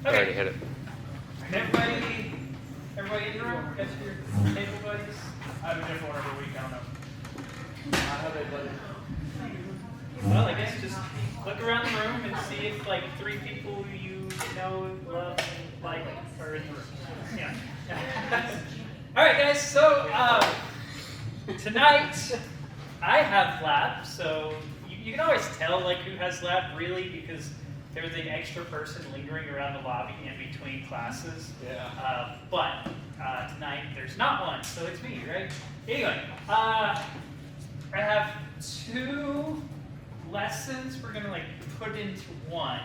I already hit it. Everybody in the room? Got your table buddies? I have a different one every week, I don't know. How they buddy? Well, I guess just look around the room and see if like 3 people you know, love, and like are in the room. Yeah. All right, guys. So tonight I have lab. So you can always tell like who has lab really because there's an extra person lingering around the lobby in between classes. Yeah. But tonight there's not one, so it's me, right? Anyway, I have 2 lessons we're gonna like put into one.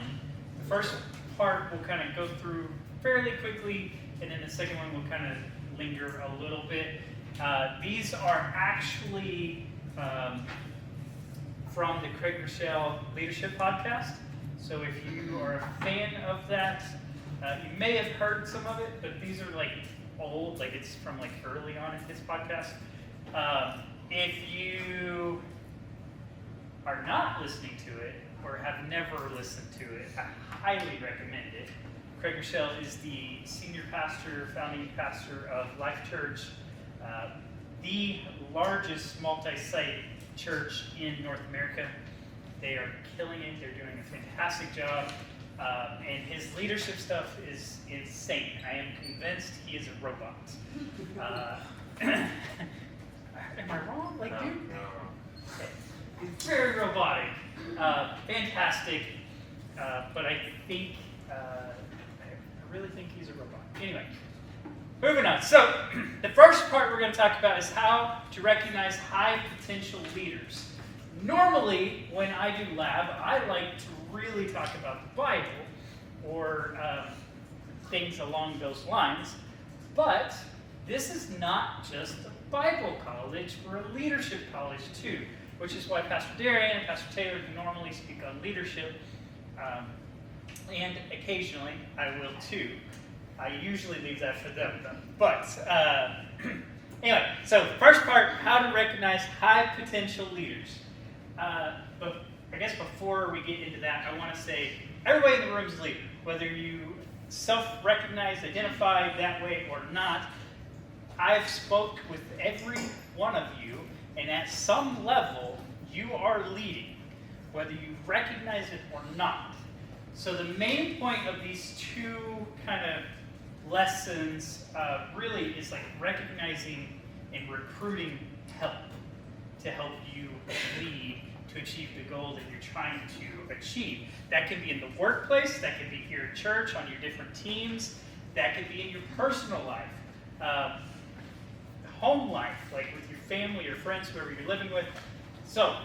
The first part we'll kind of go through fairly quickly, and then the second one will kind of linger a little bit. These are actually from the Craig Rochelle Leadership Podcast. So if you are a fan of that, you may have heard some of it, but these are like old, like it's from like early on in his podcast. If you are not listening to it or have never listened to it, I highly recommend it. Craig Rochelle is the senior pastor, founding pastor of Life Church, the largest multi-site church in North America. They are killing it. They're doing a fantastic job. And his leadership stuff is insane. I am convinced he is a robot. Am I wrong? Like, dude? No. Okay. He's very robotic. Fantastic. But I think, I really think he's a robot. Anyway, moving on. So, the first part we're going to talk about is how to recognize high potential leaders. Normally, when I do lab, I like to really talk about the Bible or things along those lines. But this is not just a Bible college, we're a leadership college too, which is why Pastor Darian and Pastor Taylor can normally speak on leadership. And occasionally I will too. I usually leave that for them though. But anyway, so first part, how to recognize high potential leaders. But I guess before we get into that, I want to say everybody in the room is a leader. Whether you self-recognize, identify that way or not, I've spoke with every one of you, and at some level, you are leading, whether you recognize it or not. So the main point of these 2 kind of lessons really is like recognizing and recruiting help to help you lead to achieve the goal that you're trying to achieve. That can be in the workplace, that can be here at church, on your different teams, that could be in your personal life, home life, like with your family or friends, whoever you're living with. So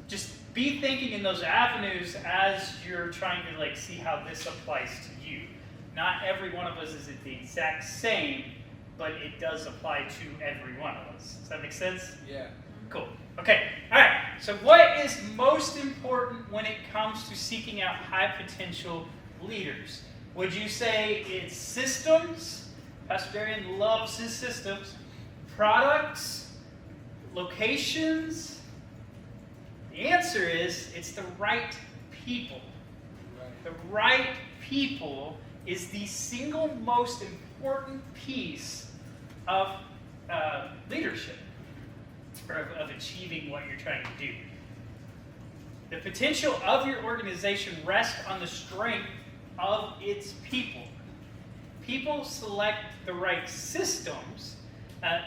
just be thinking in those avenues as you're trying to like see how this applies to you. Not every one of us is the exact same, but it does apply to every one of us. Does that make sense? Yeah. Cool. Okay. All right. So what is most important when it comes to seeking out high potential leaders? Would you say it's systems? Pastor Darian loves his systems. Products? Locations? The answer is it's the right people. Right. The right people is the single most important piece of leadership, or of achieving what you're trying to do. The potential of your organization rests on the strength of its people. People select the right systems,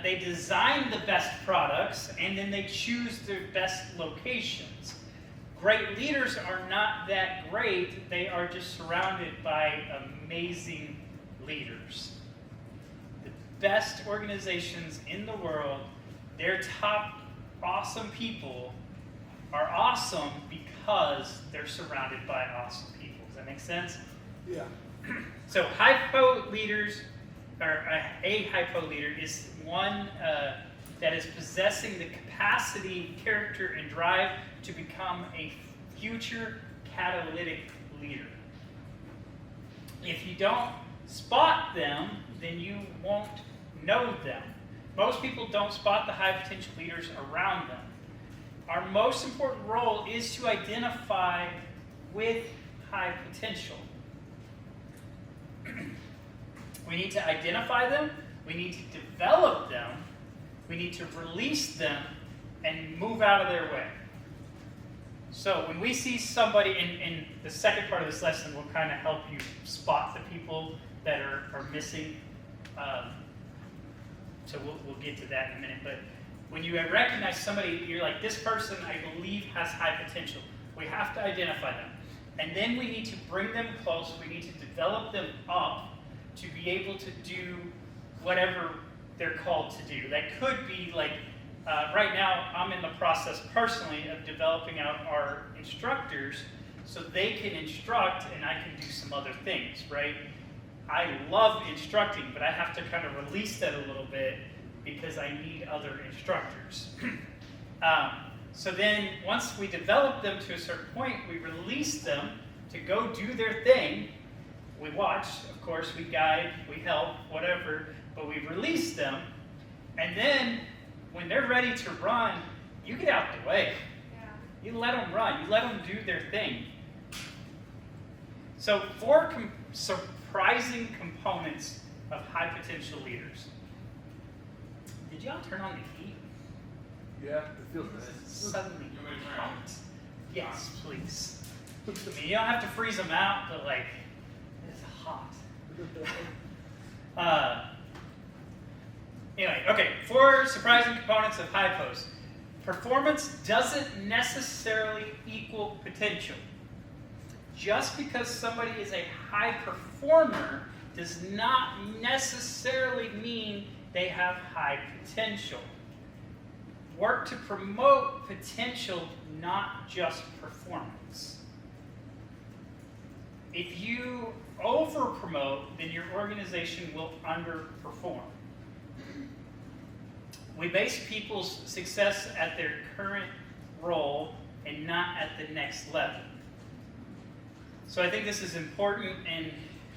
they design the best products, and then they choose the best locations. Great leaders are not that great, they are just surrounded by amazing leaders. The best organizations in the world, their top awesome people are awesome because they're surrounded by awesome people. Does that make sense? Yeah. So hypo leaders, or a hypo leader is one that is possessing the capacity, character, and drive to become a future catalytic leader. If you don't spot them, then you won't know them. Most people don't spot the high potential leaders around them. Our most important role is to identify with high potential. We need to identify them, we need to develop them, we need to release them, and move out of their way. So when we see somebody, in the second part of this lesson will kind of help you spot the people that are missing. So we'll get to that in a minute. But when you recognize somebody, you're like, this person I believe has high potential. We have to identify them. And then we need to bring them close. We need to develop them up to be able to do whatever they're called to do. That could be like, right now I'm in the process personally of developing out our instructors so they can instruct and I can do some other things, right? I love instructing, but I have to kind of release that a little bit because I need other instructors. So then once we develop them to a certain point, we release them to go do their thing. We watch, of course, we guide, we help, whatever, but we release them. And then when they're ready to run, you get out the way. Yeah. You let them run. You let them do their thing. So 4 surprising components of high potential leaders. Did y'all turn on the heat? Yeah, it feels nice. Suddenly hot. Yes, please. I mean, you don't have to freeze them out, but like, it's hot. Anyway, okay, 4 surprising components of hypos. Performance doesn't necessarily equal potential. Just because somebody is a high performer does not necessarily mean they have high potential. Work to promote potential, not just performance. If you over-promote, then your organization will underperform. We base people's success at their current role and not at the next level. So I think this is important in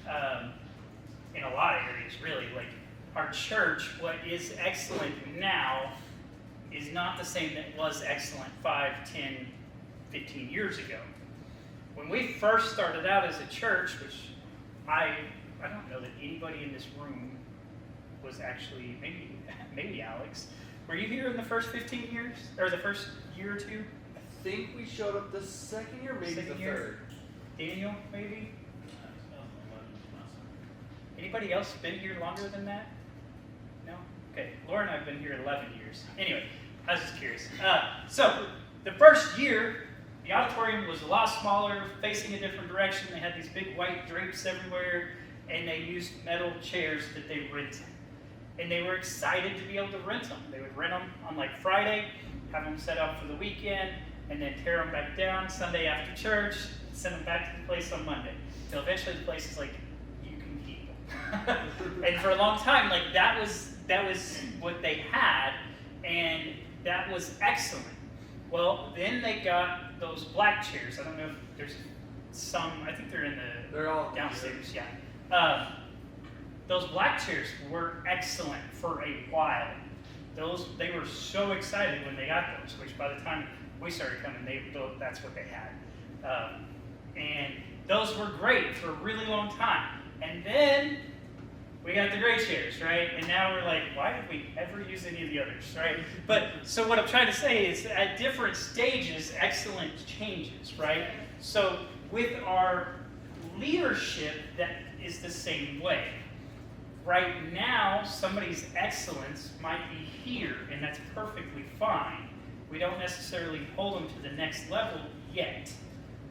a lot of areas, really. Like our church, what is excellent now is not the same that was excellent 5, 10, 15 years ago. When we first started out as a church, which I don't know that anybody in this room was actually, maybe Alex. Were you here in the first 15 years? Or the first year or two? I think we showed up the second year, maybe Second the year? third. Daniel, maybe? Anybody else been here longer than that? No? Okay, Laura and I have been here 11 years. Anyway, I was just curious. So, the first year, the auditorium was a lot smaller, facing a different direction. They had these big white drapes everywhere, and they used metal chairs that they rented. And they were excited to be able to rent them. They would rent them on like Friday, have them set up for the weekend, and then tear them back down Sunday after church, send them back to the place on Monday. Until eventually the place is like, you can keep them. And for a long time, like that was what they had, and that was excellent. Well, then they got those black chairs. I don't know if there's some, I think they're in They're all downstairs, yeah. Those black chairs were excellent for a while. They were so excited when they got those, which by the time we started coming, that's what they had. And those were great for a really long time. And then we got the gray chairs, right? And now we're like, why did we ever use any of the others, right? But so what I'm trying to say is at different stages, excellence changes, right? So with our leadership, that is the same way. Right now, somebody's excellence might be here, and that's perfectly fine. We don't necessarily hold them to the next level yet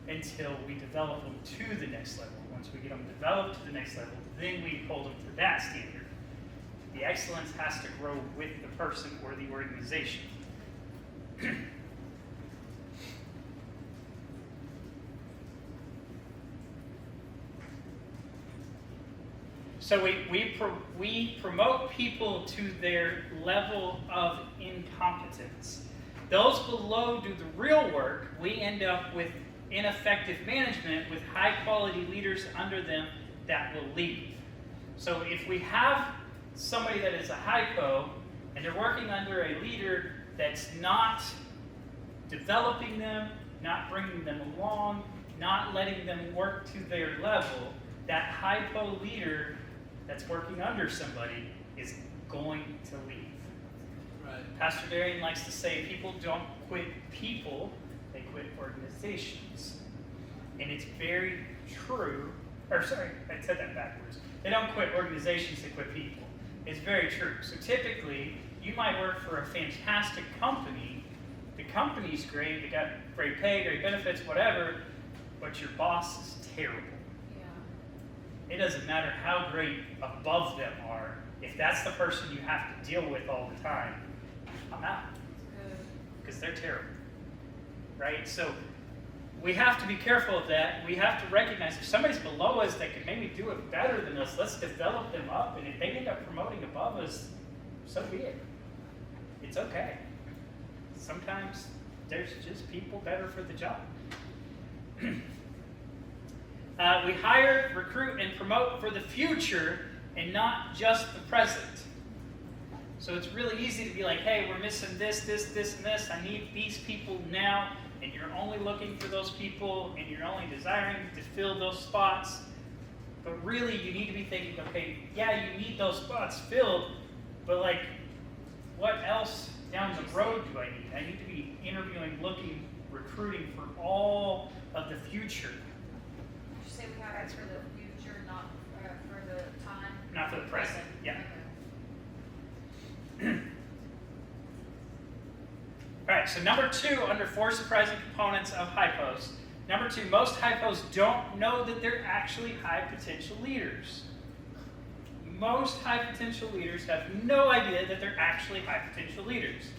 until we develop them to the next level. Once we get them developed to the next level, then we hold them to that standard. The excellence has to grow with the person or the organization. So we promote people to their level of incompetence. Those below do the real work. We end up with ineffective management with high quality leaders under them that will leave. So if we have somebody that is a hypo and they're working under a leader that's not developing them, not bringing them along, not letting them work to their level, that hypo leader that's working under somebody is going to leave. Right. Pastor Darian likes to say people don't quit people, they quit organizations. And it's very true, or sorry, I said that backwards. They don't quit organizations, they quit people. It's very true. So typically, you might work for a fantastic company. The company's great, they got great pay, great benefits, whatever, but your boss is terrible. Yeah. It doesn't matter how great above them are. If that's the person you have to deal with all the time, I'm out. Good. Because they're terrible. Right? So we have to be careful of that. We have to recognize if somebody's below us that could maybe do it better than us, let's develop them up. And if they end up promoting above us, so be it. It's okay. Sometimes there's just people better for the job. We hire, recruit, and promote for the future and not just the present. So it's really easy to be like, hey, we're missing this, this, this, and this. I need these people now. And you're only looking for those people, and you're only desiring to fill those spots. But really, you need to be thinking, okay, yeah, you need those spots filled, but like, what else down the road do I need? I need to be interviewing, looking, recruiting for all of the future. Did you say we have it for the future, not for the time? Not for the present. Yeah. Okay. All right, so number 2 under 4 surprising components of hypos. Number 2, most hypos don't know that they're actually high potential leaders. Most high potential leaders have no idea that they're actually high potential leaders.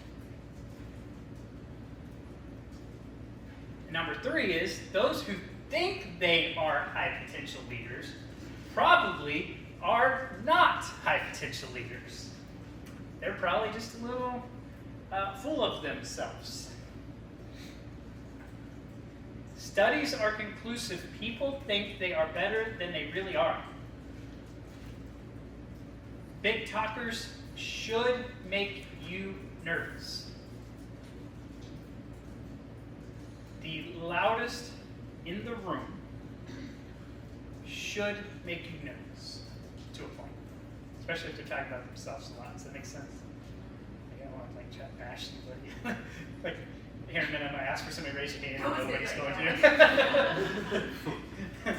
Number 3 is those who think they are high potential leaders probably are not high potential leaders. They're probably just a little full of themselves. Studies are conclusive. People think they are better than they really are. Big talkers should make you nervous. The loudest in the room should make you nervous to a point, especially if they're talking about themselves a lot. Does that make sense? I don't want to like chat bash anybody. Like here in a minute, I'm going to ask for somebody to raise your hand and nobody's going to.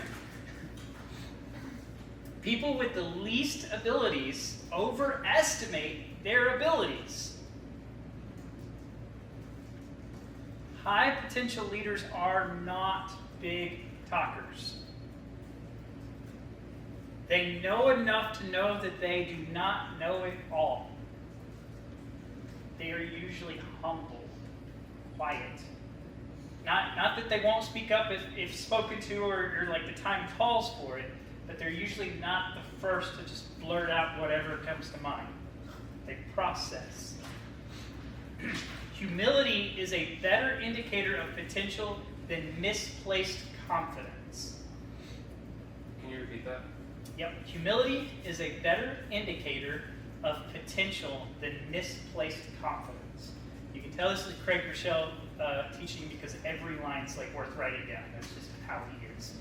People with the least abilities overestimate their abilities. High potential leaders are not big talkers. They know enough to know that they do not know it all. They are usually humble, quiet. Not that they won't speak up if spoken to or like the time calls for it, but they're usually not the first to just blurt out whatever comes to mind. They process. Humility is a better indicator of potential than misplaced confidence. Can you repeat that? Yep. Humility is a better indicator of potential than misplaced confidence. You can tell this is Craig Rochelle teaching because every line's like worth writing down. That's just how he is.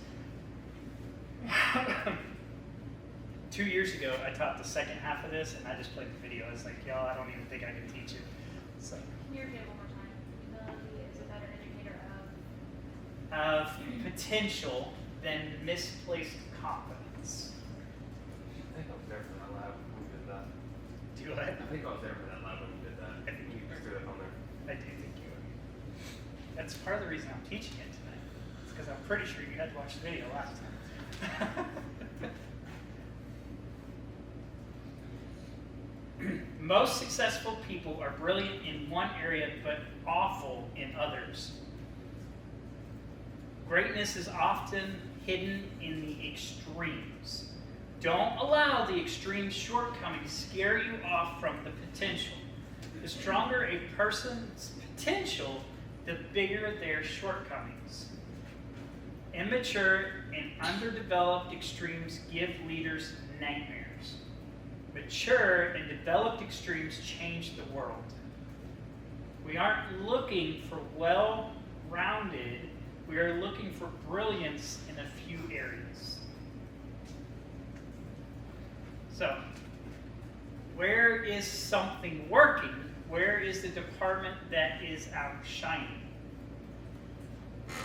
2 years ago, I taught the second half of this, and I just played the video. I was like, y'all, I don't even think I can teach it. So, Can you repeat it one more time? Humility is a better indicator of potential than misplaced confidence. I think I was there for that lab when we did that. Do I? I think I was there for that lab when we did that. I think you you threw it on there. I do think you would. That's part of the reason I'm teaching it tonight. It's because I'm pretty sure you had to watch the video last time. Most successful people are brilliant in one area but awful in others. Greatness is often hidden in the extremes. Don't allow the extreme shortcomings scare you off from the potential. The stronger a person's potential, the bigger their shortcomings. Immature and underdeveloped extremes give leaders nightmares. Mature and developed extremes change the world. We aren't looking for well-rounded, we are looking for brilliance in a few areas. So, where is something working? Where is the department that is outshining?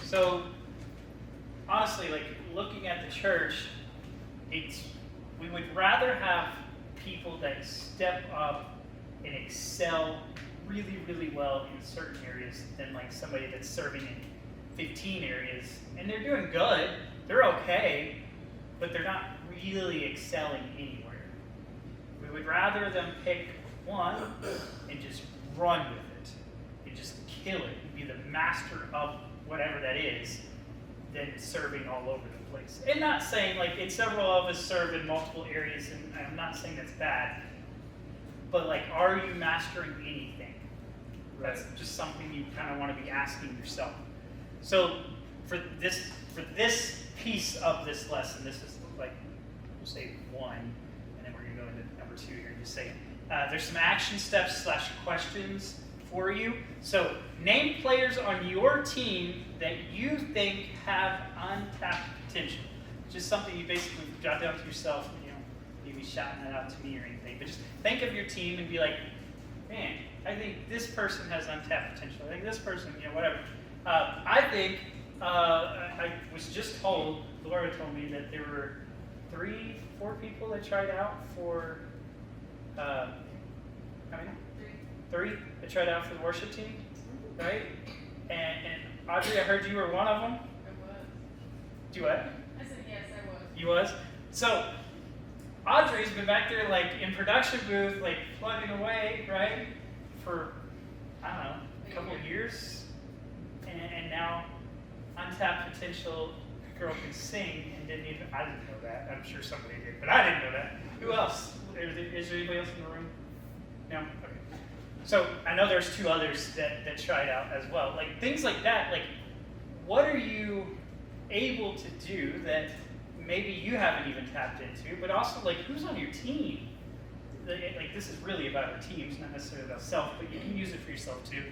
So, honestly, like looking at the church, we would rather have people that step up and excel really, really well in certain areas than like somebody that's serving in 15 areas and they're doing good, they're okay, but they're not really excelling anywhere. We would rather them pick one and just run with it and just kill it and be the master of whatever that is than serving all over the place. And not saying, like, and several of us serve in multiple areas, and I'm not saying that's bad, but like, are you mastering anything? That's just something you kind of want to be asking yourself. So for this piece of this lesson, this is like, we'll say 1, and then we're going to go into number 2 here in just a second. There's some action steps / questions for you. So name players on your team that you think have untapped potential. Just something you basically jot down to yourself, maybe shouting that out to me or anything. But just think of your team and be like, man, I think this person has untapped potential. I think this person, whatever. I think, I was just told, Laura told me that there were 3-4 people that tried out for, how many? 3 that tried out for the worship team, right? And Audrey, I heard you were one of them. I was. Do what? I said yes, I was. You was? So, Audrey's been back there, like, in production booth, like, plugging away, right? For, I don't know, a couple of years. And now, untapped potential, girl can sing and I didn't know that. I'm sure somebody did, but I didn't know that. Who else? Is there anybody else in the room? No? Okay. So, I know there's 2 others that tried out as well. Like, things like that, like, what are you able to do that maybe you haven't even tapped into, but also, like, who's on your team? Like, this is really about our teams, not necessarily about self, but you can use it for yourself too.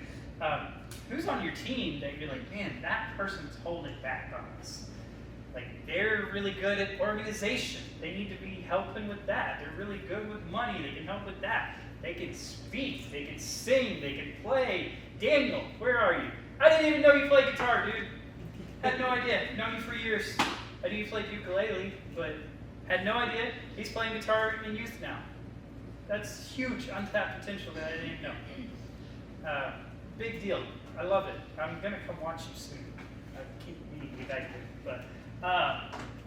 Who's on your team that you're like, man, that person's holding back on us? Like, they're really good at organization. They need to be helping with that. They're really good with money. They can help with that. They can speak. They can sing. They can play. Daniel, where are you? I didn't even know you played guitar, dude. Had no idea. Known you for years. I knew you played ukulele, but had no idea. He's playing guitar in youth now. That's huge untapped potential that I didn't even know. Big deal. I love it. I'm going to come watch you soon. I keep meaning to be back there. But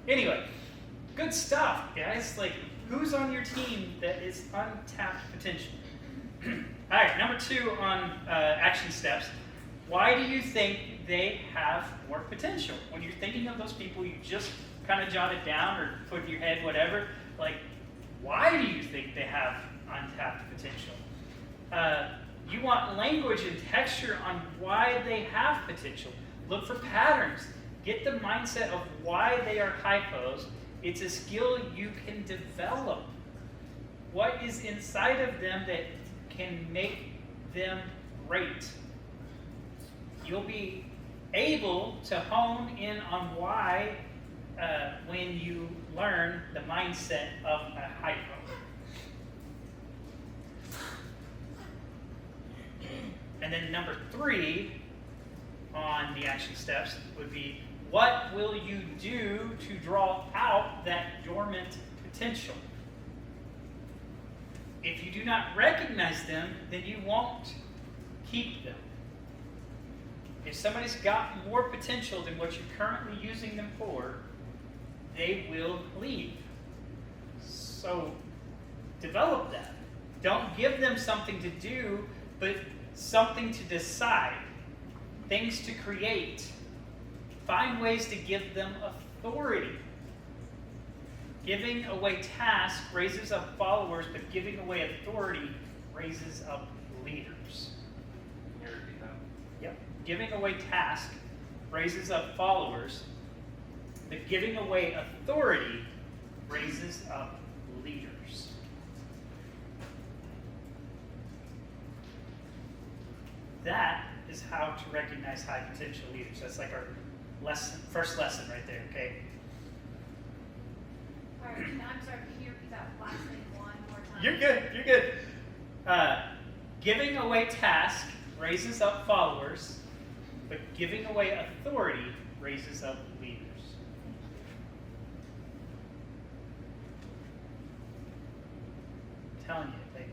anyway, good stuff, guys. Like, who's on your team that is untapped potential? All right, number 2 on action steps. Why do you think they have more potential? When you're thinking of those people you just kind of jotted down or put in your head, whatever, like, why do you think they have untapped potential? You want language and texture on why they have potential. Look for patterns. Get the mindset of why they are hypos. It's a skill you can develop. What is inside of them that can make them great? You'll be able to hone in on why when you learn the mindset of a hypo. And then number 3 on the action steps would be, what will you do to draw out that dormant potential? If you do not recognize them, then you won't keep them. If somebody's got more potential than what you're currently using them for, they will leave. So develop that. Don't give them something to do, but something to decide, things to create. Find ways to give them authority. Giving away tasks raises up followers, but giving away authority raises up leaders. Can you repeat that? Yep. Giving away tasks raises up followers, but giving away authority raises up leaders. That is how to recognize high potential leaders. That's like our first lesson right there, okay? All right, I'm sorry, can you repeat that last thing? You're good. You're good. Giving away task raises up followers, but giving away authority raises up leaders. I'm telling you, like,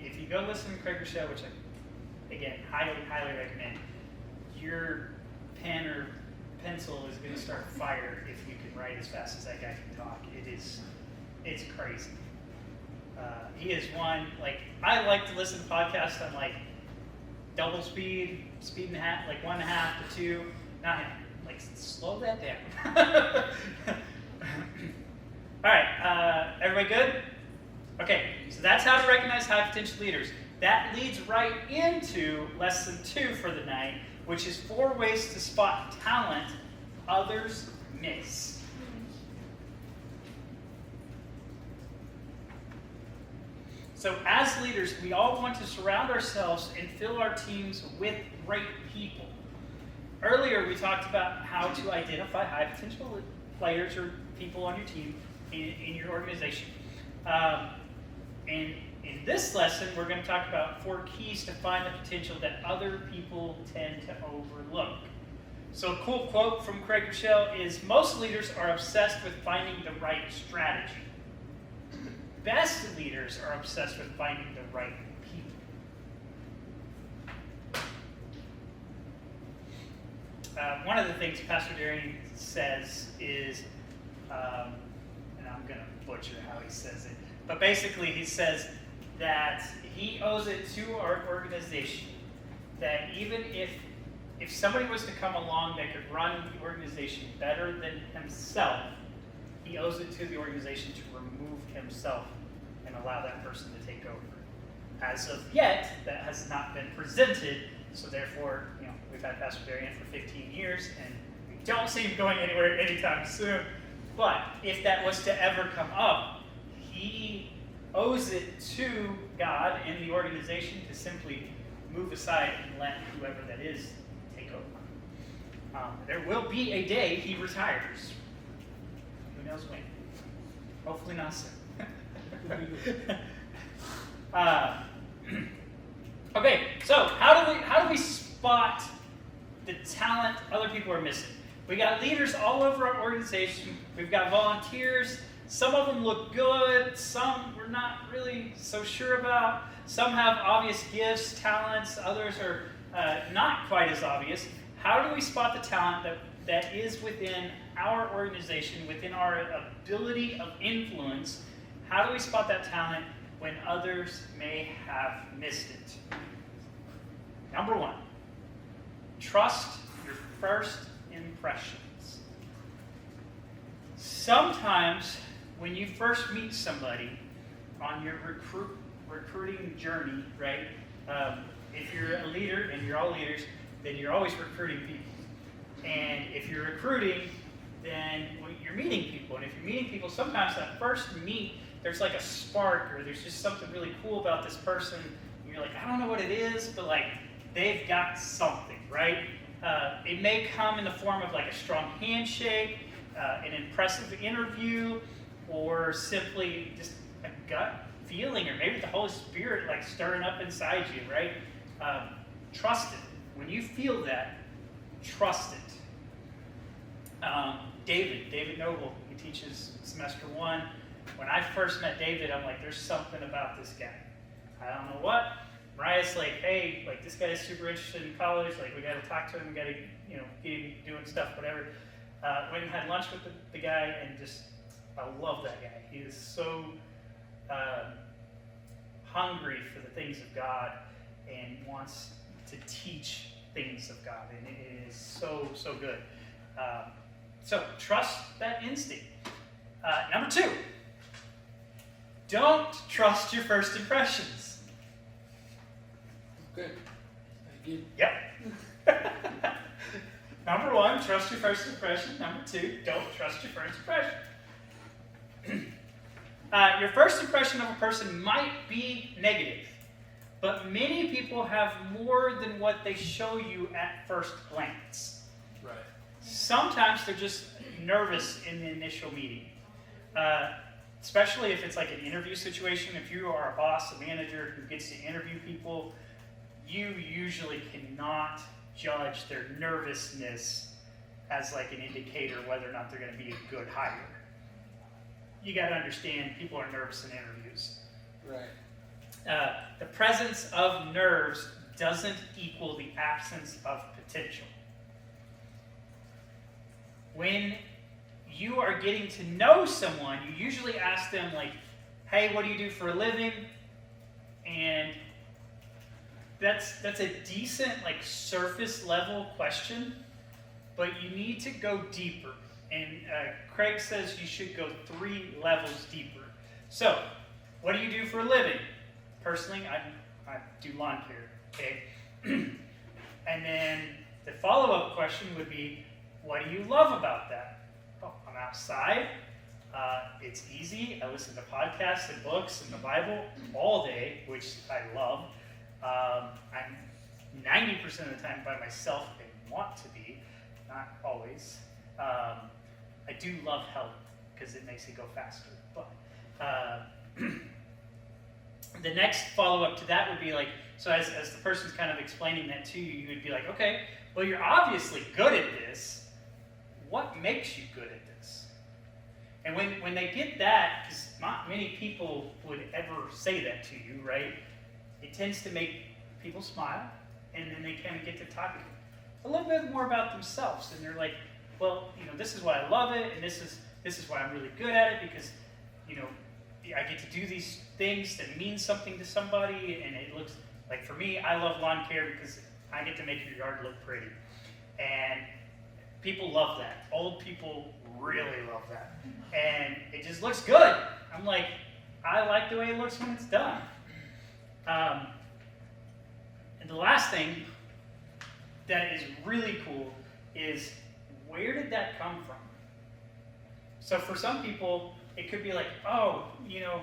if you go listen to Craig Rochelle, which I, again, highly recommend, your pen or pencil is going to start fire if you can write as fast as that guy can talk. It's crazy. He is one, like, I like to listen to podcasts on like double speed and a half, like 1.5 to 2, not half, like slow that down. All right, everybody good? Okay, so that's how to recognize high potential leaders. That leads right into lesson 2 for the night, which is 4 ways to spot talent others miss. So as leaders, we all want to surround ourselves and fill our teams with great people. Earlier, we talked about how to identify high potential players or people on your team in your organization. And in this lesson, we're going to talk about 4 keys to find the potential that other people tend to overlook. So a cool quote from Craig Rochelle is, most leaders are obsessed with finding the right strategy. The best leaders are obsessed with finding the right people. One of the things Pastor Darian says is, and I'm going to butcher how he says it, but basically he says that he owes it to our organization that even if somebody was to come along that could run the organization better than himself, he owes it to the organization to remove himself and allow that person to take over. As of yet, that has not been presented, so therefore, we've had Pastor Darian for 15 years, and we don't see him going anywhere anytime soon. But if that was to ever come up, he owes it to God and the organization to simply move aside and let whoever that is take over. There will be a day he retires. Who knows when? Hopefully not soon. Okay, so how do we spot the talent other people are missing? We got leaders all over our organization. We've got volunteers. Some of them look good. Some we're not really so sure about. Some have obvious gifts, talents. Others are not quite as obvious. How do we spot the talent that is within our organization, within our ability of influence? How do we spot that talent when others may have missed it? Number 1, trust your first impressions. Sometimes when you first meet somebody on your recruiting journey, right? If you're a leader, and you're all leaders, then you're always recruiting people. And if you're recruiting, then you're meeting people. And if you're meeting people, sometimes that first meet, there's like a spark, or there's just something really cool about this person. And you're like, I don't know what it is, but like they've got something, right? It may come in the form of like a strong handshake, an impressive interview, or simply just a gut feeling, or maybe the Holy Spirit like stirring up inside you, right? Trust it. When you feel that, trust it. David Noble, he teaches semester 1. When I first met David, I'm like, there's something about this guy. I don't know what. Mariah's like, hey, like this guy is super interested in college. Like we got to talk to him. We got to, get him doing stuff, whatever. Went and had lunch with the guy, and just I love that guy. He is so hungry for the things of God and wants to teach things of God, and it is so good. So trust that instinct. Number 2, don't trust your first impressions. Good. Thank you. Yep. Number 1, trust your first impression. Number 2, don't trust your first impression. Your first impression of a person might be negative, but many people have more than what they show you at first glance. Sometimes they're just nervous in the initial meeting. especially if it's like an interview situation. If you are a boss, a manager who gets to interview people, you usually cannot judge their nervousness as like an indicator whether or not they're going to be a good hire. You got to understand people are nervous in interviews. Right. The presence of nerves doesn't equal the absence of potential. When you are getting to know someone, you usually ask them like, hey, what do you do for a living? And that's a decent like surface level question, but you need to go deeper. And Craig says you should go 3 levels deeper. So, what do you do for a living? Personally, I do lawn care, okay? And then the follow-up question would be, what do you love about that? Oh, I'm outside. It's easy. I listen to podcasts and books and the Bible all day, which I love. I'm 90% of the time by myself and want to be, not always. I do love help because it makes it go faster. But the next follow-up to that would be like, so as the person's kind of explaining that to you, you would be like, okay, well, you're obviously good at this. What makes you good at this? And when they get that, because not many people would ever say that to you, right? It tends to make people smile, and then they kind of get to talking a little bit more about themselves, and they're like, well, you know, this is why I love it, and this is why I'm really good at it, because, you know, I get to do these things that mean something to somebody, and it looks like, for me, I love lawn care because I get to make your yard look pretty, and people love that. Old people really love that, and it just looks good. I'm like, I like the way it looks when it's done. And the last thing that is really cool is, where did that come from? So for some people, it could be like, oh, you know,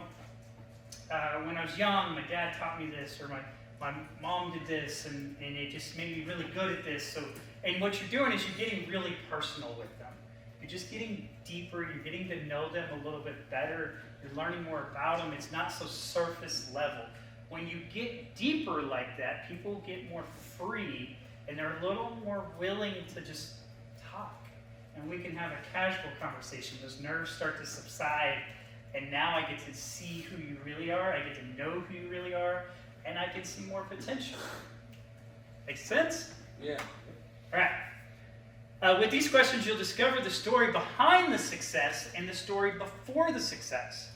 when I was young, my dad taught me this, or my mom did this, and it just made me really good at this. So, and what you're doing is you're getting really personal with them. You're just getting deeper. You're getting to know them a little bit better. You're learning more about them. It's not so surface level. When you get deeper like that, people get more free, and they're a little more willing to just talk. And we can have a casual conversation. Those nerves start to subside, and now I get to see who you really are. I get to know who you really are, and I can see more potential. Make sense? Yeah. All right. With these questions, you'll discover the story behind the success and the story before the success.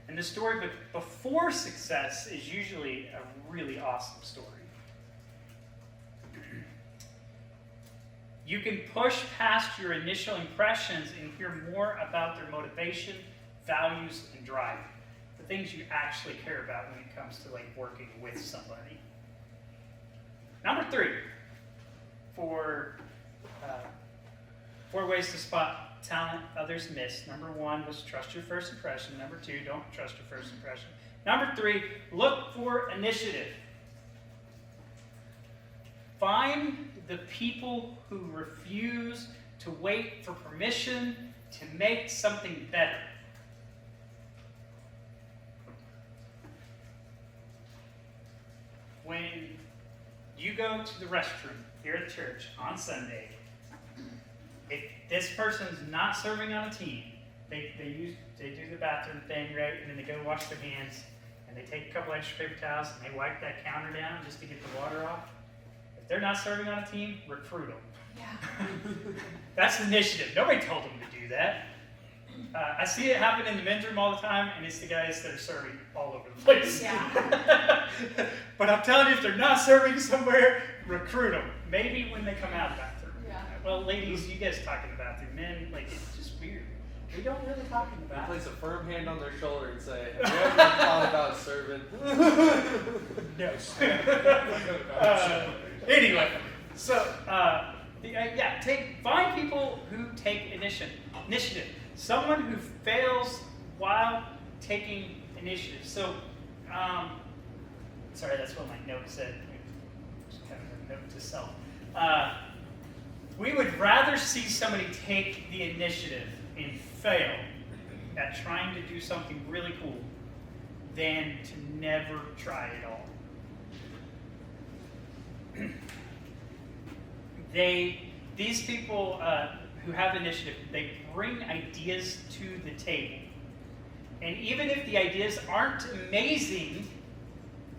And the story before success is usually a really awesome story. You can push past your initial impressions and hear more about their motivation, values, and drive. The things you actually care about when it comes to like working with somebody. Number 3, for 4 ways to spot talent others miss. Number 1 was trust your first impression. Number 2, don't trust your first impression. Number 3, look for initiative. Find the people who refuse to wait for permission to make something better. When you go to the restroom here at church on Sunday, if this person's not serving on a team, they do the bathroom thing, right? And then they go wash their hands, and they take a couple extra paper towels, and they wipe that counter down just to get the water off. If they're not serving on a team, recruit them. Yeah. That's initiative. Nobody told them to do that. I see it happen in the men's room all the time, and it's the guys that are serving all over the place. Yeah. But I'm telling you, if they're not serving somewhere, recruit them. Maybe when they come out of the bathroom. Yeah. Well, ladies, you guys talk in the bathroom. Men, like, it's just weird. We don't really talk in the You bathroom. place a firm hand on their shoulder and say, have you ever thought about serving? No. Anyway, so find people who take initiative. Someone who fails while taking initiative. So, sorry, that's what my note said. Just kind of a note to self. We would rather see somebody take the initiative and fail at trying to do something really cool than to never try it all. These people who have initiative, they bring ideas to the table. And even if the ideas aren't amazing,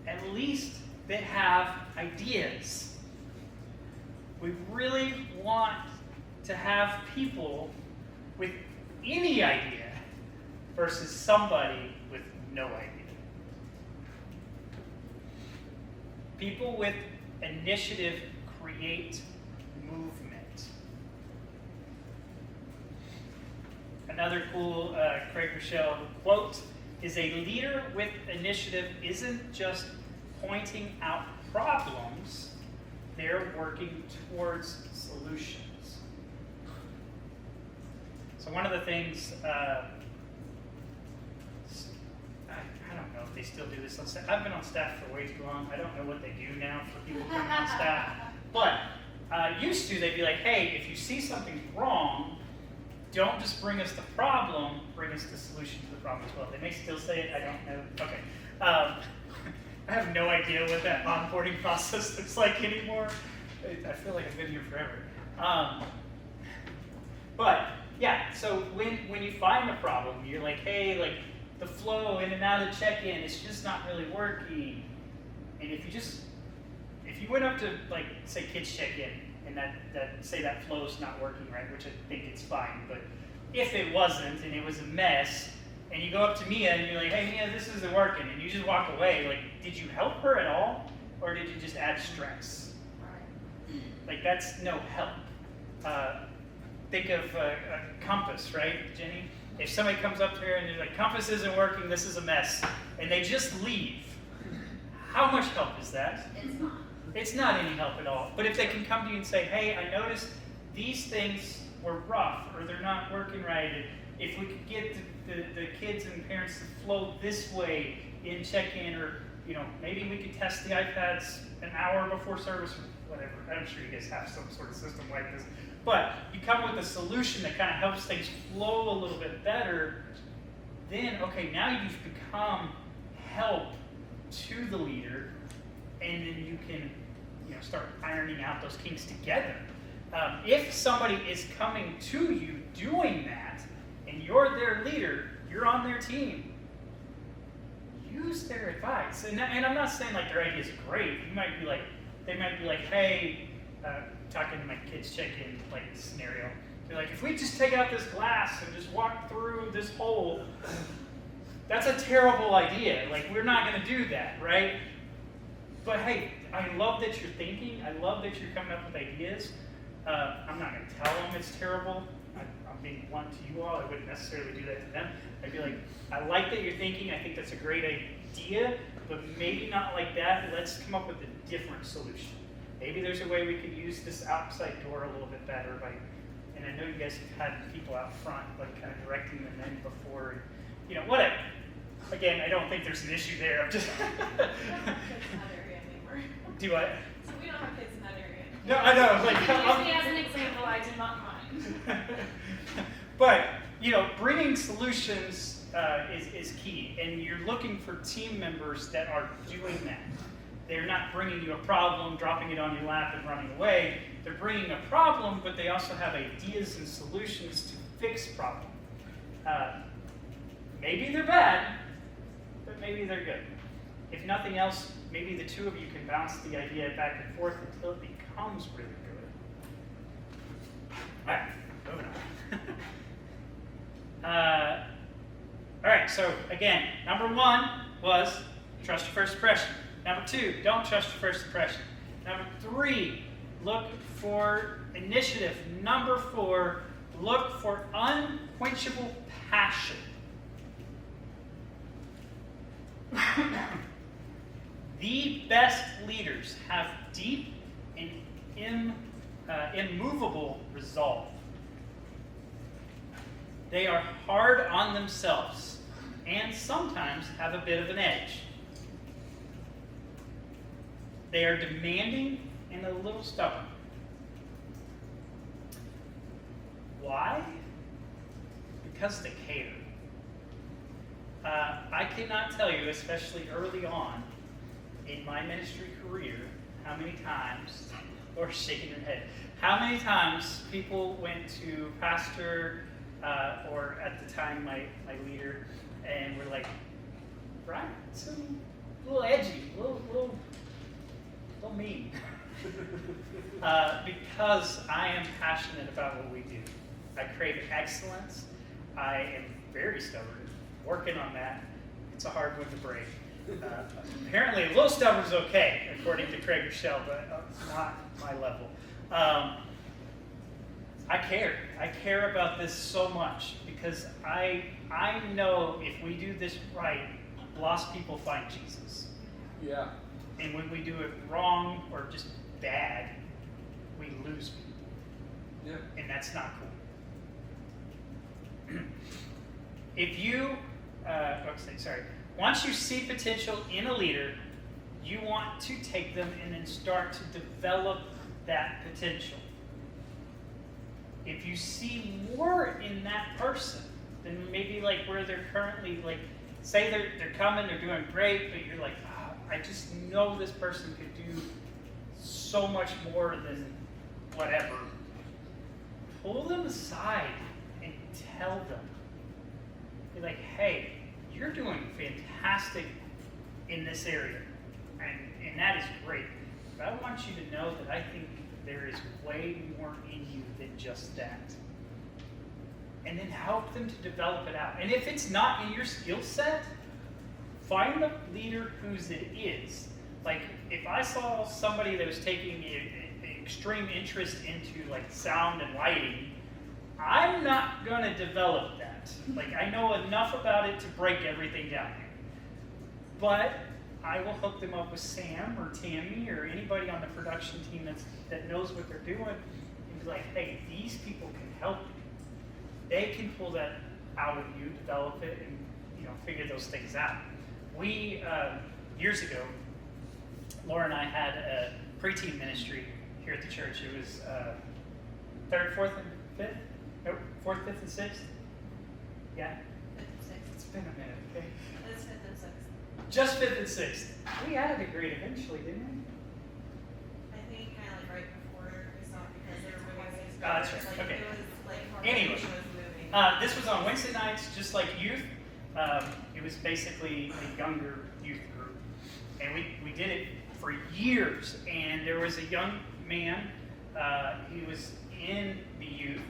at least they have ideas. We really want to have people with any idea versus somebody with no idea. People with initiative create movement. Another cool Craig Rochelle quote is, a leader with initiative isn't just pointing out problems, they're working towards solutions. So one of the things, I don't know if they still do this on staff. I've been on staff for way too long. I don't know what they do now for people coming on staff. But used to, they'd be like, hey, if you see something's wrong, don't just bring us the problem, bring us the solution to the problem as well. They may still say it, I don't know. Okay. I have no idea what that onboarding process looks like anymore. I feel like I've been here forever. But yeah, so when you find a problem, you're like, hey, like the flow in and out of check-in, it's just not really working. And if you went up to, like, say, kids check-in, and that flow's not working right, which I think it's fine, but if it wasn't and it was a mess, and you go up to Mia and you're like, hey Mia, this isn't working, and you just walk away, like, did you help her at all, or did you just add stress? Right. Like, that's no help. Think of a compass, right, Jenny? If somebody comes up here and they're like, compass isn't working, this is a mess, and they just leave, how much help is that? It's not. It's not any help at all. But if they can come to you and say, hey, I noticed these things were rough, or they're not working right, and if we could get the kids and parents to flow this way in check-in, or maybe we could test the iPads an hour before service, or whatever. I'm sure you guys have some sort of system like this. But you come with a solution that kind of helps things flow a little bit better, then, okay, now you've become help to the leader, and then you can start ironing out those kinks together. If somebody is coming to you doing that, and you're their leader, you're on their team, use their advice. And I'm not saying like their idea is great. They might be like, hey, talking to my kids check-in like scenario. They're like, if we just take out this glass and just walk through this hole, that's a terrible idea. Like, we're not going to do that, right? But hey, I love that you're thinking. I love that you're coming up with ideas. I'm not going to tell them it's terrible. I'm being blunt to you all. I wouldn't necessarily do that to them. I'd be like, I like that you're thinking. I think that's a great idea, but maybe not like that. Let's come up with a different solution. Maybe there's a way we could use this outside door a little bit better and I know you guys have had people out front, like kind of directing them in before, whatever. Again, I don't think there's an issue there. I'm just. We don't have kids in that area anymore. Do I? So we don't have kids in that area. No, I know. Like, Use me as an example. I did not mind. But bringing solutions is key, and you're looking for team members that are doing that. They're not bringing you a problem, dropping it on your lap, and running away. They're bringing a problem, but they also have ideas and solutions to fix problem. Maybe they're bad, but maybe they're good. If nothing else, maybe the two of you can bounce the idea back and forth until it becomes really good. All right, moving on. All right, so again, number 1 was trust your first impression. Number 2, don't trust your first impression. Number 3, look for initiative. Number 4, look for unquenchable passion. The best leaders have deep and immovable resolve. They are hard on themselves and sometimes have a bit of an edge. They are demanding and a little stubborn. Why? Because they care. cannot tell you, especially early on in my ministry career, how many times, or shaking your head, how many times people went to pastor, or at the time my leader, and were like, Brian, it's a little edgy, a little mean. Because I am passionate about what we do. I crave excellence. I am very stubborn, working on that. It's a hard one to break. Apparently, a little stubborn is okay, according to Craig Rochelle, but not my level. I care. I care about this so much because I know if we do this right, lost people find Jesus. Yeah. And when we do it wrong or just bad, we lose people. Yeah. And that's not cool. If you, once you see potential in a leader, you want to take them and then start to develop that potential. If you see more in that person than maybe like where they're currently, like, say they're coming, they're doing great, but you're like, oh, I just know this person could do so much more than whatever. Pull them aside and tell them. Be like, hey, you're doing fantastic in this area, and that is great. But I want you to know that I think there is way more in you than just that. And then help them to develop it out. And if it's not in your skill set, find a leader whose it is. Like, if I saw somebody that was taking an extreme interest into like sound and lighting, I'm not going to develop that. Like, I know enough about it to break everything down. But I will hook them up with Sam or Tammy or anybody on the production team that knows what they're doing, and be like, hey, these people can help you. They can pull that out of you, develop it, and figure those things out. We years ago, Laura and I had a preteen ministry here at the church. It was third, fourth, and fifth. Nope, fourth, fifth, and sixth. Yeah, it's been a minute. Okay, It's fifth and sixth. just fifth and sixth. We added a grade eventually, didn't we? I think kind of like right before, it's not because they were moving things. That's right, Like, okay. It was like more Anyway. was moving. This was on Wednesday nights, just like youth. It was basically a younger youth group. And we did it for years. And there was a young man, he was in the youth.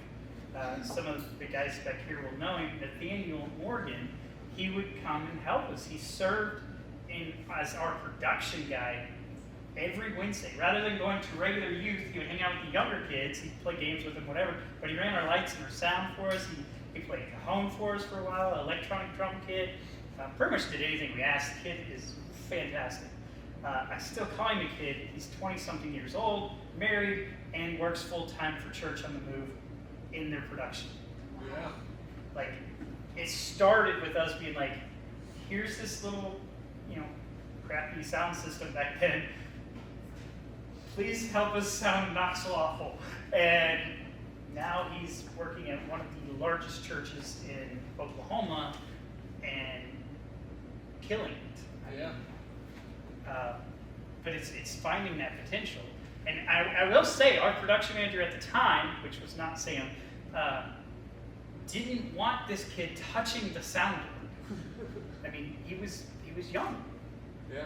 Some of the guys back here will know him, Nathaniel Morgan. He would come and help us. He served as our production guy every Wednesday. Rather than going to regular youth, he would hang out with the younger kids. He'd play games with them, whatever. But he ran our lights and our sound for us. He played cajon for us for a while, electronic drum kit. Pretty much did anything we asked. The kid is fantastic. I still call him a kid. He's 20-something years old, married, and works full-time for Church on the Move in their production. Yeah. Like, it started with us being like, here's this little, crappy sound system back then. Please help us sound not so awful. And now he's working at one of the largest churches in Oklahoma and killing it. Yeah. But it's finding that potential. And I will say, our production manager at the time, which was not Sam, didn't want this kid touching the soundboard. I mean, he was young, Yeah.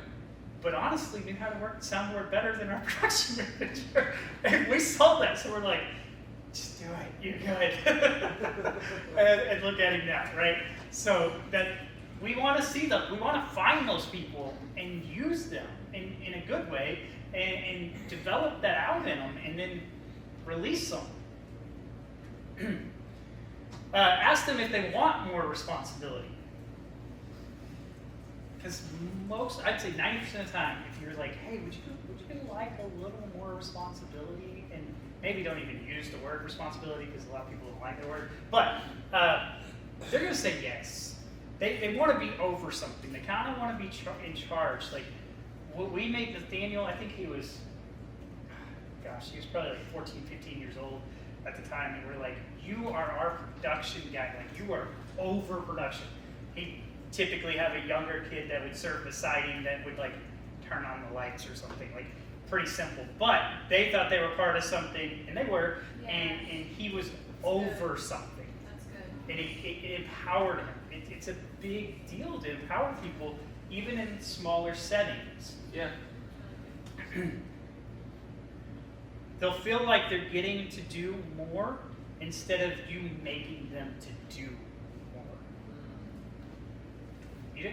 but honestly knew how to work the soundboard better than our production manager. And we saw that, so we're like, just do it, you're good. and look at him now, right? So that we want to see them. We want to find those people and use them in a good way and develop that out in them and then release them. Ask them if they want more responsibility. Because I'd say 90% of the time, if you're like, hey, would you like a little more responsibility? And maybe don't even use the word responsibility because a lot of people don't like the word. But they're going to say yes. They want to be over something. They kind of want to be in charge. Like, what we made Nathaniel, I think he was probably like 14, 15 years old at the time. And we're like, you are our production guy. Like, you are over production. He typically have a younger kid that would serve beside him that would like turn on the lights or something, like pretty simple. But they thought they were part of something, and they were, and he was over something. That's good. And it empowered him. It's a big deal to empower people, even in smaller settings. Yeah. They'll feel like they're getting to do more instead of you making them to do more.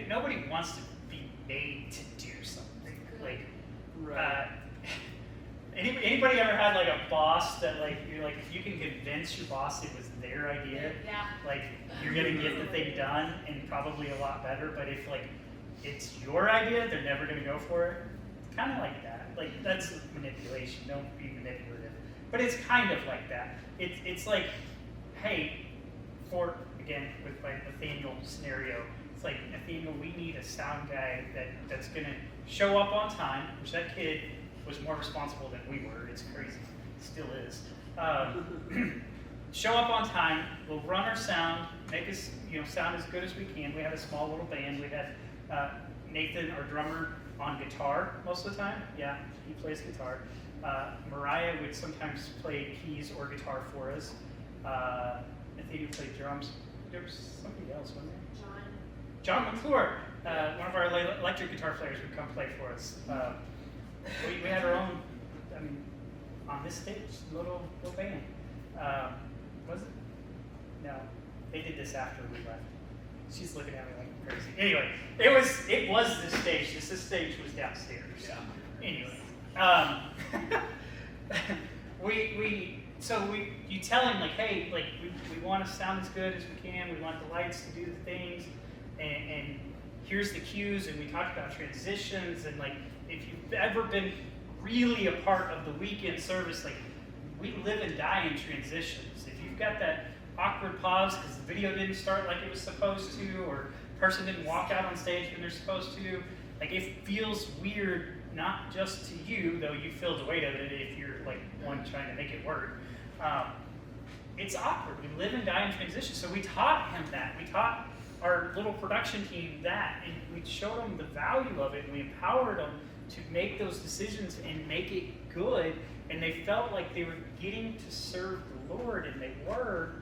Nobody wants to be made to do something. Like, Right. anybody ever had like a boss that like you're like, if you can convince your boss it was their idea, Yeah. like you're gonna get the thing done and probably a lot better. But if like it's your idea, they're never gonna go for it. Kind of like that. Like that's manipulation. Don't be manipulative. But it's kind of like that. It's like, hey, for again with my Nathaniel scenario, it's like, Nathaniel, we need a sound guy that's gonna show up on time, which that kid was more responsible than we were. It's crazy. Still is. Show up on time. We'll run our sound, make us sound as good as we can. We had a small little band. We had Nathan, our drummer, on guitar most of the time. Yeah, he plays guitar. Mariah would sometimes play keys or guitar for us. Nathaniel played drums. There was somebody else, wasn't there? John McClure, one of our electric guitar players, would come play for us. We had our own, on this stage, little band. Was it? No, they did this after we left. She's looking at me like I'm crazy. Anyway, it was this stage. This stage was downstairs. Yeah. Anyway, you tell him like, hey, like we want to sound as good as we can. We want the lights to do the things, and here's the cues. And we talked about transitions, and like if you've ever been really a part of the weekend service, like we live and die in transitions. If you've got that awkward pause because the video didn't start like it was supposed to, or person didn't walk out on stage when they're supposed to, like it feels weird, not just to you, though you feel the weight of it if you're like one trying to make it work. It's awkward. We live and die in transition. So we taught him that. We taught our little production team that, and we showed them the value of it, and we empowered them to make those decisions and make it good, and they felt like they were getting to serve the Lord, and they were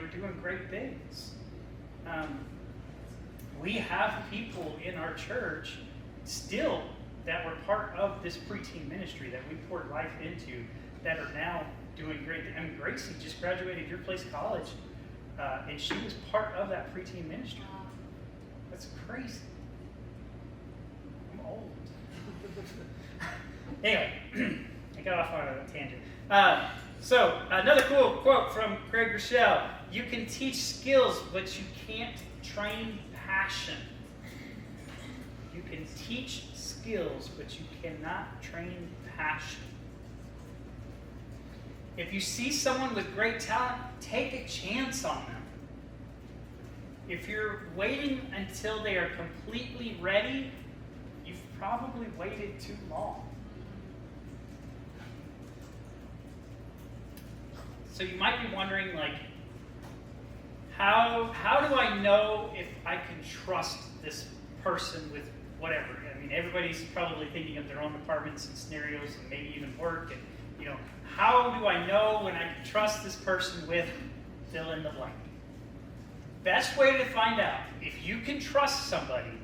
doing great things. We have people in our church still that were part of this preteen ministry that we poured life into that are now doing great. Gracie just graduated Your Place College, and she was part of that preteen ministry. That's crazy. I'm old. Anyway, I got off on a tangent. So another cool quote from Craig Rochelle: "You can teach skills, but you can't train passion." You can teach skills, but you cannot train passion. If you see someone with great talent, take a chance on them. If you're waiting until they are completely ready, you've probably waited too long. So you might be wondering, like, how do I know if I can trust this person with whatever? I mean, everybody's probably thinking of their own departments and scenarios and maybe even work. And, how do I know when I can trust this person with fill in the blank? Best way to find out if you can trust somebody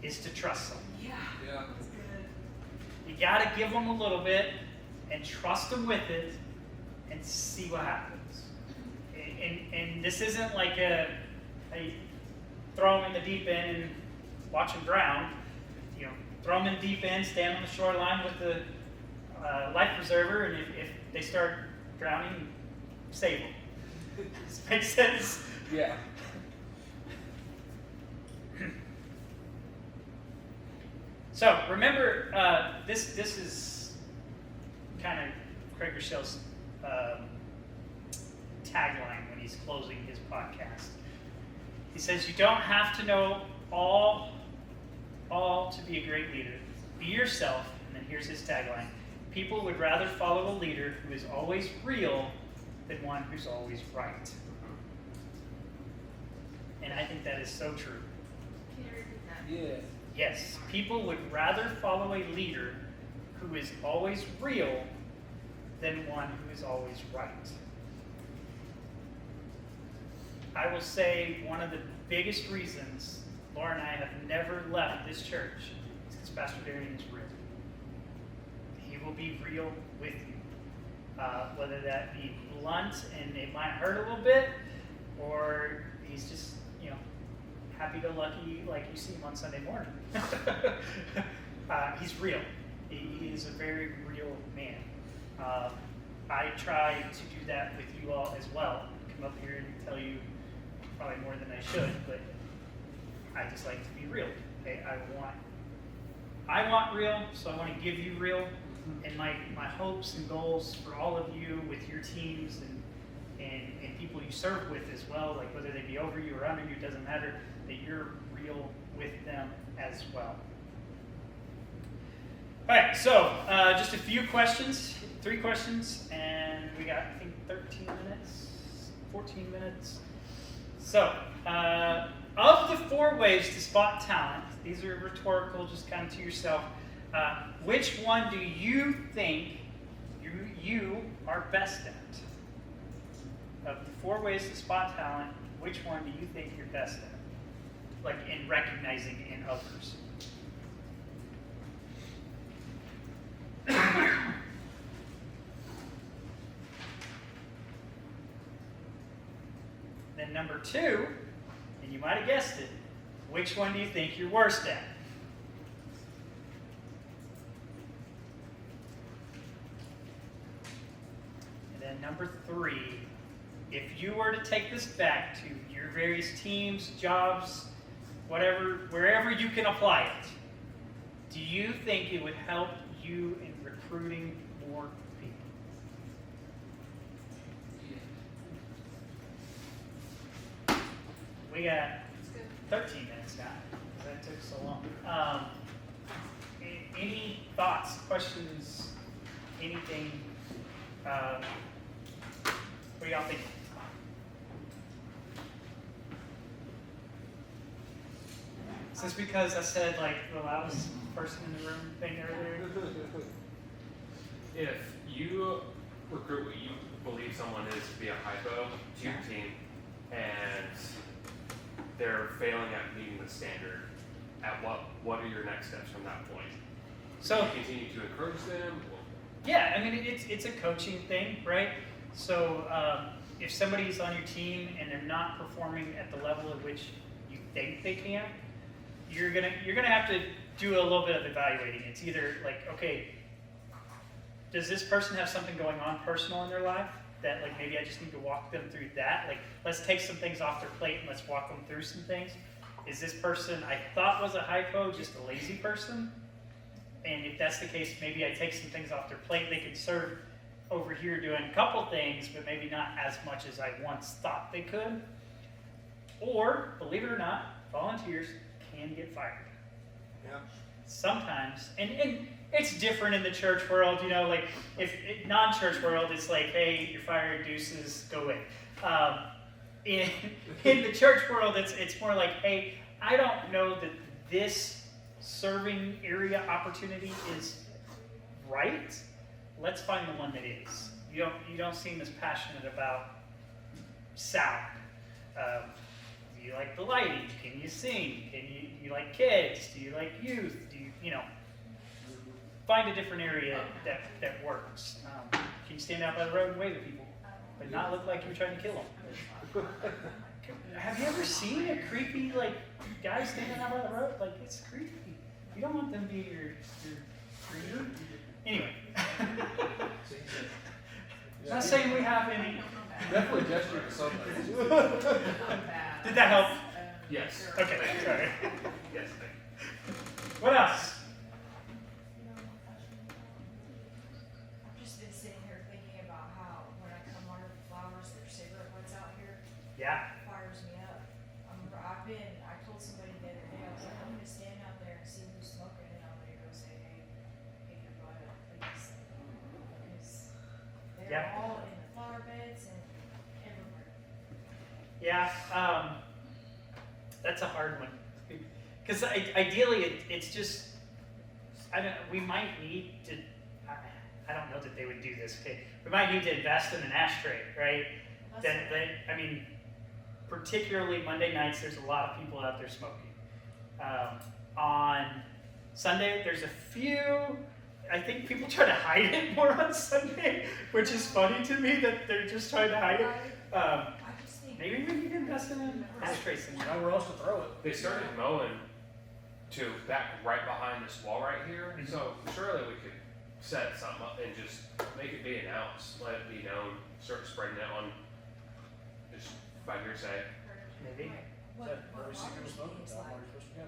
is to trust them. Yeah. Yeah. That's good. You got to give them a little bit and trust them with it and see what happens. And this isn't like a throw them in the deep end and watch them drown. Throw them in the deep end, stand on the shoreline with the life preserver, and if they start drowning, save them. Does this make sense? Yeah. So remember, this is kind of Craig Rochelle's tagline when he's closing his podcast. He says, "You don't have to know all to be a great leader. Be yourself." And then here's his tagline: "People would rather follow a leader who is always real than one who's always right." And I think that is so true. Can you repeat that? Yeah. Yes, people would rather follow a leader who is always real than one who is always right. I will say one of the biggest reasons Laura and I have never left this church is because Pastor Darian is real. He will be real with you. Whether that be blunt and it might hurt a little bit, or he's just, happy-go-lucky like you see him on Sunday morning. He's real. He is a very real man. I try to do that with you all as well. Come up here and tell you probably more than I should, but I just like to be real. Okay? I want real, so I want to give you real. And my hopes and goals for all of you with your teams and people you serve with as well, like whether they be over you or under you, doesn't matter, that you're real with them as well. All right, so just a few questions, 3 questions, and we got, I think, 13 minutes, 14 minutes. So, of the 4 ways to spot talent, these are rhetorical, just kind of to yourself. Which one do you think you are best at? Of the 4 ways to spot talent, which one do you think you're best at? Like in recognizing in others. Then number 2, and you might have guessed it, which one do you think you're worst at? And then number 3, if you were to take this back to your various teams, jobs, whatever, wherever you can apply it, do you think it would help you in recruiting more people? We got 13 minutes now, because that took so long. Any thoughts, questions, anything? What do y'all think? Is this because I said like the loudest person in the room thing earlier? If you recruit what you believe someone is to be a hypo to your team, and they're failing at meeting the standard, at what are your next steps from that point? So Do you continue to encourage them? yeah, I mean it's a coaching thing, right? So if somebody's on your team and they're not performing at the level at which you think they can, you're gonna have to do a little bit of evaluating. It's either like, okay, does this person have something going on personal in their life that like maybe I just need to walk them through that? Like let's take some things off their plate and let's walk them through some things. Is this person I thought was a hypo just a lazy person? And if that's the case, maybe I take some things off their plate. They can serve over here doing a couple things, but maybe not as much as I once thought they could. Or, believe it or not, volunteers can get fired. Yeah. Sometimes, and it's different in the church world, like if non-church world, it's like, hey, you're fired, deuces, go away. In the church world, it's more like, hey, I don't know that this serving area opportunity is right. Let's find the one that is. You don't seem as passionate about sound. Do you like the lighting? Can you sing? You like kids? Do you like youth? Do you find a different area that works? Can you stand out by the road and wave at people, but not look like you're trying to kill them? Have you ever seen a creepy guy standing out by the road? Like, it's creepy. You don't want them to be your greeter. Anyway. Not saying we have any. Definitely gesture to something. Did that help? Yes. Okay, sorry. Yes. What else? I've just been sitting here thinking about how when I come under the flowers, there's cigarette butts out here. Yeah. It fires me up. I told somebody the other day, I was like, I'm gonna stand out there and see who's smoking, and I'm gonna go say, hey, pick your butt up, please. Because they're Yeah. all in the flower beds and everywhere. Yeah. that's a hard one. Because ideally, it's just, we might need to, I don't know that they would do this, okay? We might need to invest in an ashtray, right? I mean, particularly Monday nights, there's a lot of people out there smoking. On Sunday, there's a few, I think people try to hide it more on Sunday, which is funny to me that they're just trying to hide it. I just think. Maybe we need to invest in an ashtray somewhere. Nowhere else to throw it. They started mowing to back right behind this wall right here, so surely we could set something up and just make it be announced, let it be known, start spreading it on just by hearsay. Maybe. What Every bothers single me smoking is gun, like, where you're supposed to go.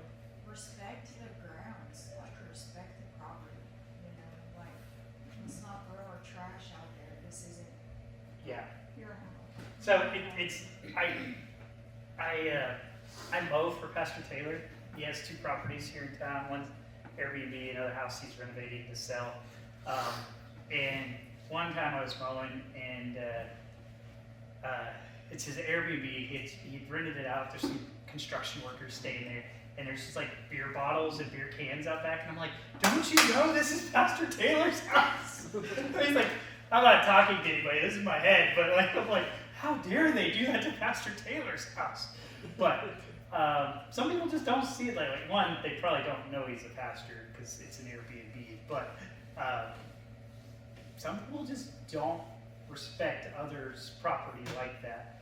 respect the grounds, like respect the property, you know, like, let's not throw our trash out there, this isn't Yeah. your home. So I mow for Pastor Taylor. He has 2 properties here in town. One's Airbnb, another house he's renovating to sell. And one time I was mowing, and it's his Airbnb. He'd rented it out. There's some construction workers staying there, and there's just like beer bottles and beer cans out back. And I'm like, don't you know this is Pastor Taylor's house? And he's like, I'm not talking to anybody. This is my head, but like I'm like, how dare they do that to Pastor Taylor's house? But some people just don't see it like one, they probably don't know he's a pastor because it's an Airbnb. But some people just don't respect others' property like that.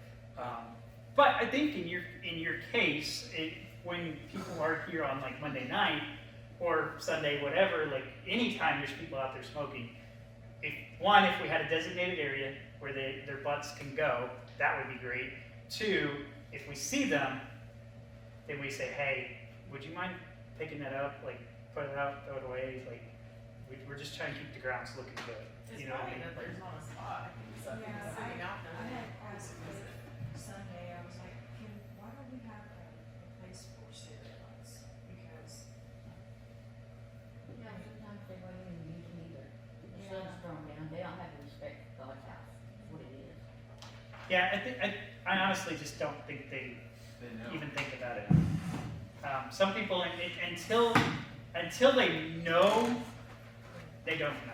But I think in your case, when people are here on like Monday night or Sunday, whatever, like anytime there's people out there smoking, if we had a designated area where their butts can go, that would be great. 2, if we see them, then we say, hey, would you mind picking that up, like put it out, throw it away, like we're just trying to keep the grounds looking good. It's You know what I funny mean? that there's not a spot. I think it's something Yeah, sitting out I there. had asked Cliff Sunday, I was like, why don't we have a place for cigarettes? Because, Yeah, sometimes they won't even use them either. The sun's thrown down, they don't have the respect for God's house, that's what it is. Yeah, I honestly just don't think they even think about it. Some people, until they know, they don't know.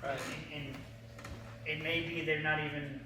Right. And it may be they're not even